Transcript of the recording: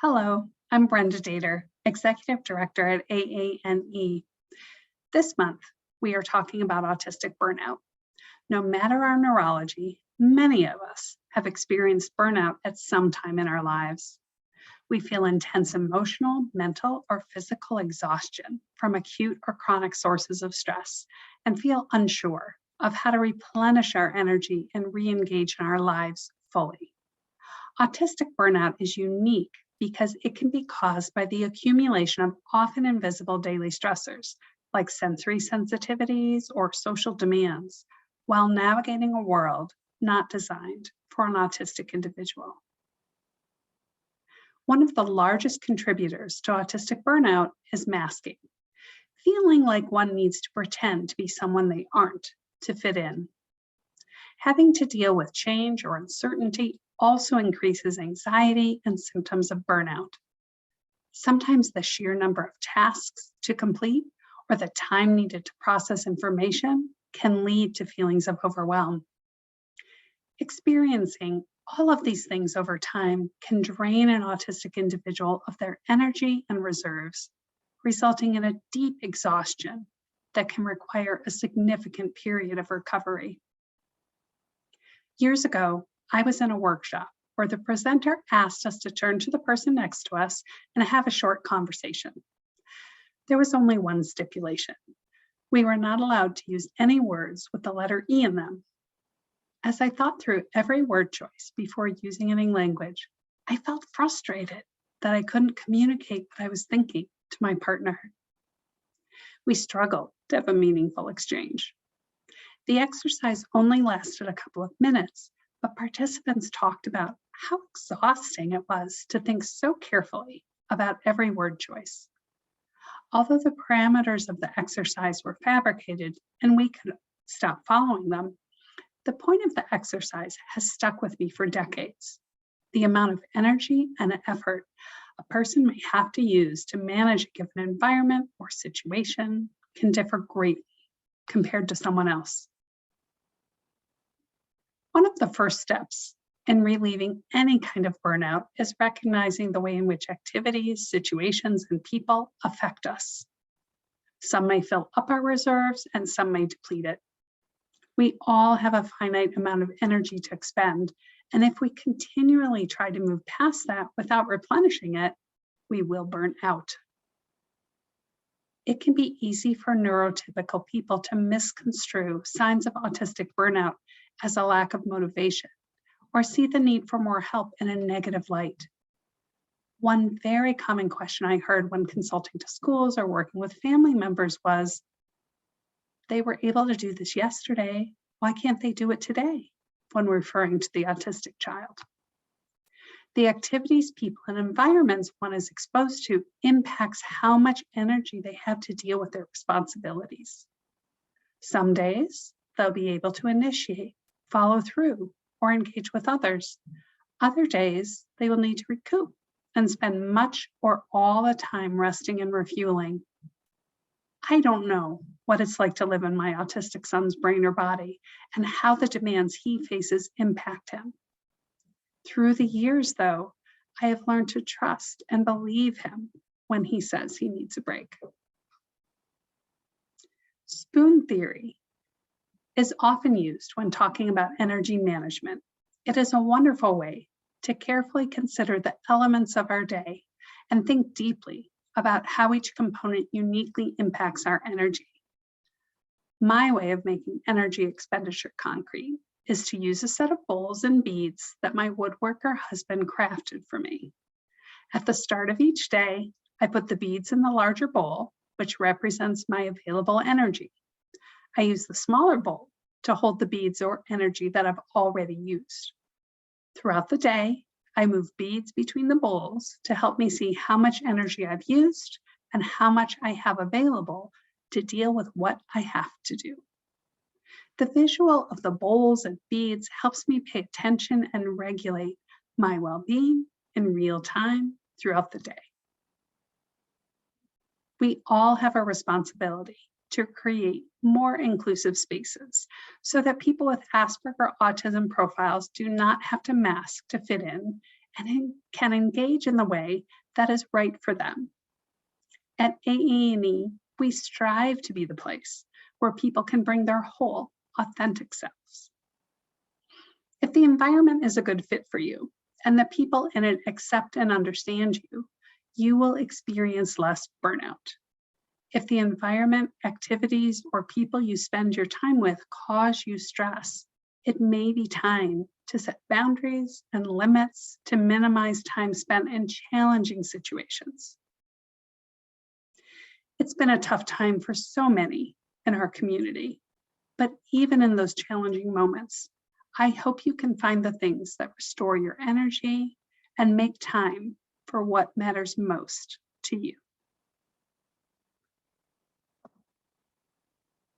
Hello, I'm Brenda Dater, Executive Director at AANE. This month, we are talking about autistic burnout. No matter our neurology, many of us have experienced burnout at some time in our lives. We feel intense emotional, mental, or physical exhaustion from acute or chronic sources of stress and feel unsure of how to replenish our energy and re-engage in our lives fully. Autistic burnout is unique because it can be caused by the accumulation of often invisible daily stressors, like sensory sensitivities or social demands, while navigating a world not designed for an autistic individual. One of the largest contributors to autistic burnout is masking, feeling like one needs to pretend to be someone they aren't to fit in. Having to deal with change or uncertainty also increases anxiety and symptoms of burnout. Sometimes the sheer number of tasks to complete or the time needed to process information can lead to feelings of overwhelm. Experiencing all of these things over time can drain an autistic individual of their energy and reserves, resulting in a deep exhaustion that can require a significant period of recovery. Years ago, I was in a workshop where the presenter asked us to turn to the person next to us and have a short conversation. There was only one stipulation. We were not allowed to use any words with the letter E in them. As I thought through every word choice before using any language, I felt frustrated that I couldn't communicate what I was thinking to my partner. We struggled to have a meaningful exchange. The exercise only lasted a couple of minutes, but participants talked about how exhausting it was to think so carefully about every word choice. Although the parameters of the exercise were fabricated and we could stop following them, the point of the exercise has stuck with me for decades. The amount of energy and effort a person may have to use to manage a given environment or situation can differ greatly compared to someone else. One of the first steps in relieving any kind of burnout is recognizing the way in which activities, situations, and people affect us. Some may fill up our reserves and some may deplete it. We all have a finite amount of energy to expend, and if we continually try to move past that without replenishing it, we will burn out. It can be easy for neurotypical people to misconstrue signs of autistic burnout as a lack of motivation or see the need for more help in a negative light. One very common question I heard when consulting to schools or working with family members was, they were able to do this yesterday, why can't they do it today? When referring to the autistic child. The activities, people, and environments one is exposed to impacts how much energy they have to deal with their responsibilities. Some days, they'll be able to initiate, follow through, or engage with others. Other days, they will need to recoup and spend much or all the time resting and refueling. I don't know what it's like to live in my autistic son's brain or body and how the demands he faces impact him. Through the years, though, I have learned to trust and believe him when he says he needs a break. Spoon theory is often used when talking about energy management. It is a wonderful way to carefully consider the elements of our day and think deeply about how each component uniquely impacts our energy. My way of making energy expenditure concrete is to use a set of bowls and beads that my woodworker husband crafted for me. At the start of each day, I put the beads in the larger bowl, which represents my available energy. I use the smaller bowl to hold the beads or energy that I've already used. Throughout the day, I move beads between the bowls to help me see how much energy I've used and how much I have available to deal with what I have to do. The visual of the bowls and beads helps me pay attention and regulate my well-being in real time throughout the day. We all have a responsibility to create more inclusive spaces so that people with Asperger autism profiles do not have to mask to fit in and can engage in the way that is right for them. At AE&E, we strive to be the place where people can bring their whole, authentic selves. If the environment is a good fit for you and the people in it accept and understand you, you will experience less burnout. If the environment, activities, or people you spend your time with cause you stress, it may be time to set boundaries and limits to minimize time spent in challenging situations. It's been a tough time for so many in our community, but even in those challenging moments, I hope you can find the things that restore your energy and make time for what matters most to you.